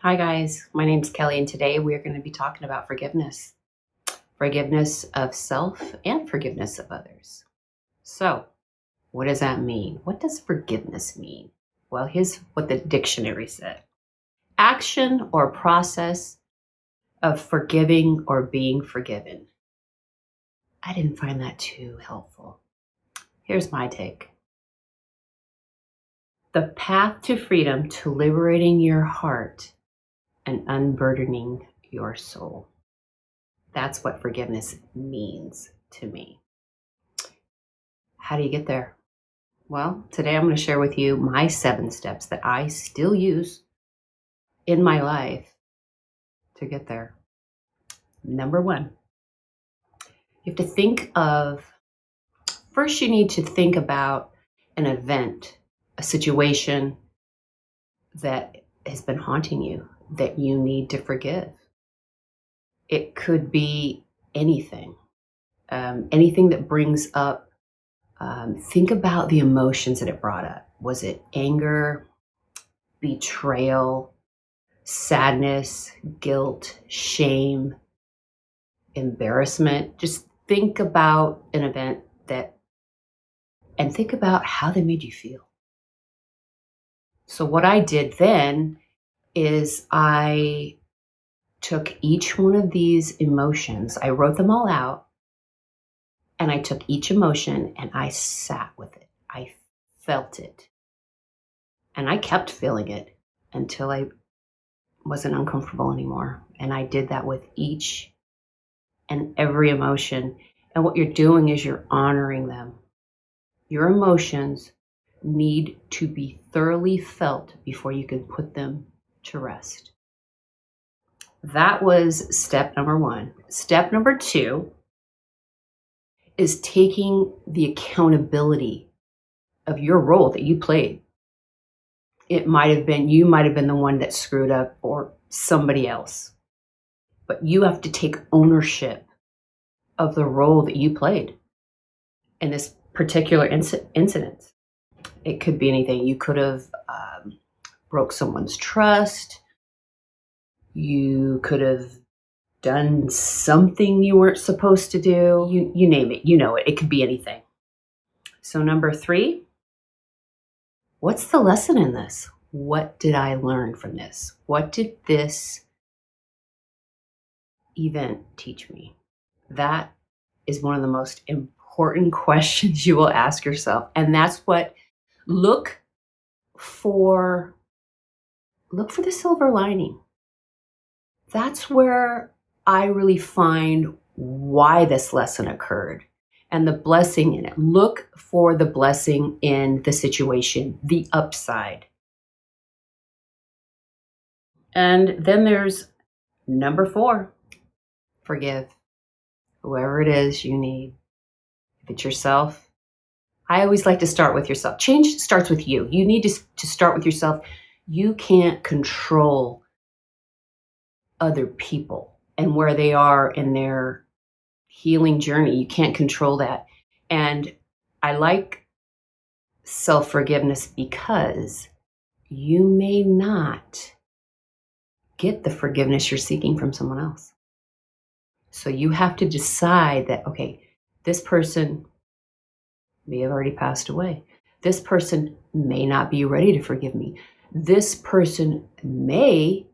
Hi guys, my name's Kelly and today we're going to be talking about forgiveness. Forgiveness of self and forgiveness of others. So, what does that mean? What does forgiveness mean? Well, here's what the dictionary said. Action or process of forgiving or being forgiven. I didn't find that too helpful. Here's my take. The path to freedom, to liberating your heart and unburdening your soul. That's what forgiveness means to me. How do you get there? Well, today I'm going to share with you my 7 steps that I still use in my life to get there. Number 1, you have to think of, first you need to think about an event, a situation that has been haunting you that you need to forgive. It could be anything, anything that brings up. Think about the emotions that it brought up. Was it anger, betrayal, sadness, guilt, shame, embarrassment? Just think about an event and think about how they made you feel. So what I did then is I took each one of these emotions, I wrote them all out, and I took each emotion and I sat with it. I felt it. And I kept feeling it until I wasn't uncomfortable anymore. And I did that with each and every emotion. And what you're doing is you're honoring them. Your emotions need to be thoroughly felt before you can put them to rest. That was step number 1. Step number 2 is taking the accountability of your role that you played. You might have been the one that screwed up or somebody else. But you have to take ownership of the role that you played in this particular incident. It could be anything. You could have broke someone's trust. You could have done something you weren't supposed to do. You name it. You know it. It could be anything. So number 3, what's the lesson in this? What did I learn from this? What did this event teach me? That is one of the most important questions you will ask yourself. And that's what, look for the silver lining. That's where I really find why this lesson occurred and the blessing in it. Look for the blessing in the situation, the upside. And then there's number 4, forgive whoever it is you need. If it's yourself, I always like to start with yourself. Change starts with you. You need to start with yourself. You can't control other people and where they are in their healing journey. You can't control that. And I like self-forgiveness because you may not get the forgiveness you're seeking from someone else. So you have to decide that, okay, this person may have already passed away. This person may not be ready to forgive me. This person may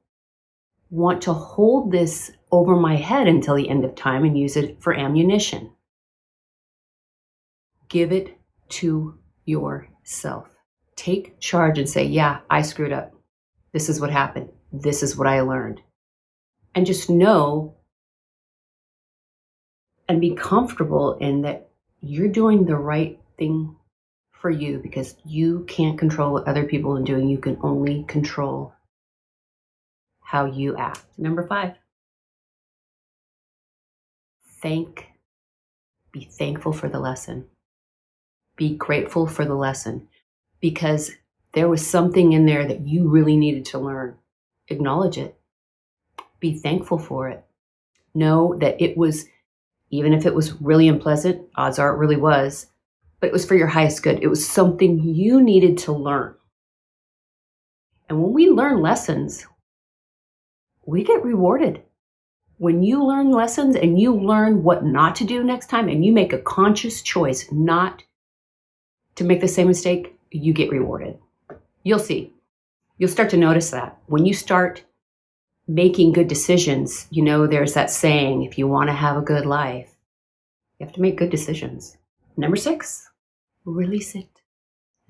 want to hold this over my head until the end of time and use it for ammunition. Give it to yourself. Take charge and say, yeah, I screwed up. This is what happened. This is what I learned. And just know and be comfortable in that you're doing the right thing for you, because you can't control what other people are doing. You can only control how you act. Number 5, be thankful for the lesson. Be grateful for the lesson, because there was something in there that you really needed to learn. Acknowledge it. Be thankful for it. Know that it was, even if it was really unpleasant, odds are it really was, but it was for your highest good. It was something you needed to learn. And when we learn lessons, we get rewarded. When you learn lessons and you learn what not to do next time and you make a conscious choice not to make the same mistake, you get rewarded. You'll see. You'll start to notice that. When you start making good decisions, there's that saying, if you want to have a good life, you have to make good decisions. Number 6, release it.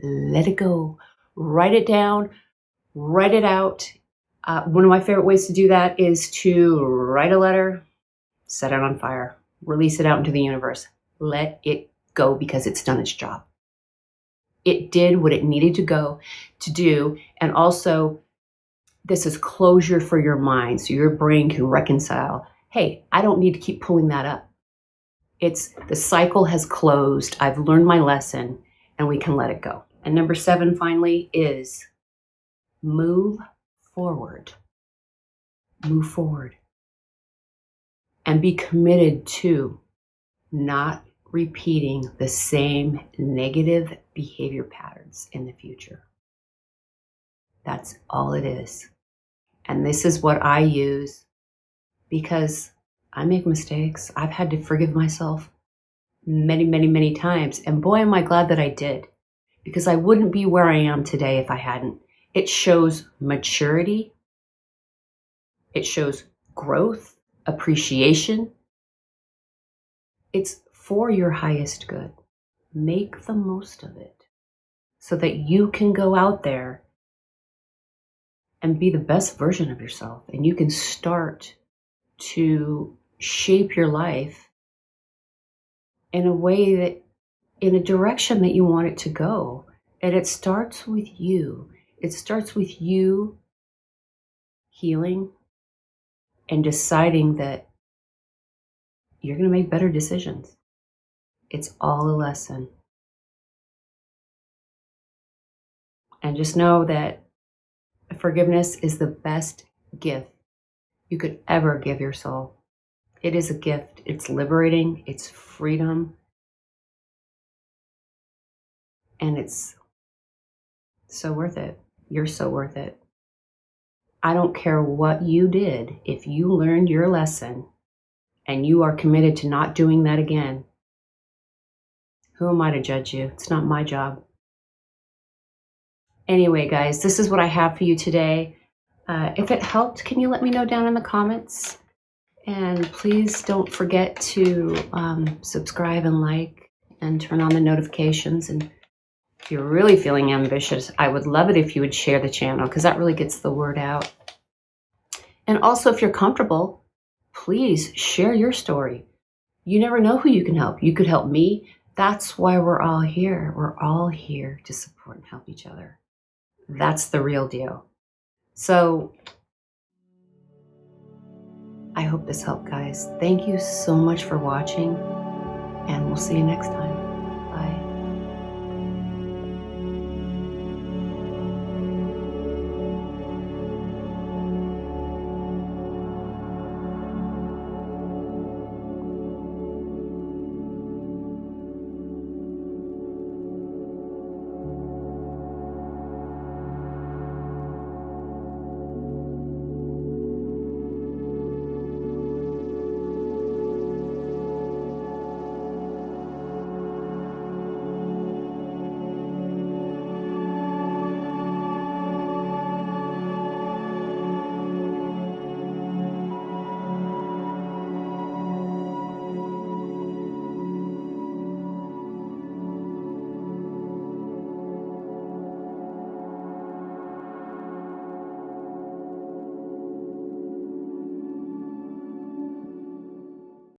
Let it go. Write it down. Write it out. One of my favorite ways to do that is to write a letter, set it on fire, release it out into the universe. Let it go because it's done its job. It did what it needed to do. And also, this is closure for your mind. So your brain can reconcile, hey, I don't need to keep pulling that up. The cycle has closed. I've learned my lesson and we can let it go. And number 7, finally, is move forward. Move forward. And be committed to not repeating the same negative behavior patterns in the future. That's all it is. And this is what I use because I make mistakes. I've had to forgive myself many, many, many times. And boy, am I glad that I did, because I wouldn't be where I am today if I hadn't. It shows maturity. It shows growth, appreciation. It's for your highest good. Make the most of it so that you can go out there and be the best version of yourself. And you can start to shape your life in a direction that you want it to go. And it starts with you. It starts with you healing and deciding that you're going to make better decisions. It's all a lesson. And just know that forgiveness is the best gift you could ever give your soul. It is a gift. It's liberating. It's freedom. And it's so worth it. You're so worth it. I don't care what you did. If you learned your lesson and you are committed to not doing that again, who am I to judge you? It's not my job. Anyway, guys, this is what I have for you today. If it helped, can you let me know down in the comments? And please don't forget to subscribe and like and turn on the notifications. And if you're really feeling ambitious, I would love it if you would share the channel, because that really gets the word out. And also, if you're comfortable, please share your story. You never know who you can help. You could help me. That's why we're all here. We're all here to support and help each other. That's the real deal. So I hope this helped, guys. Thank you so much for watching, and we'll see you next time.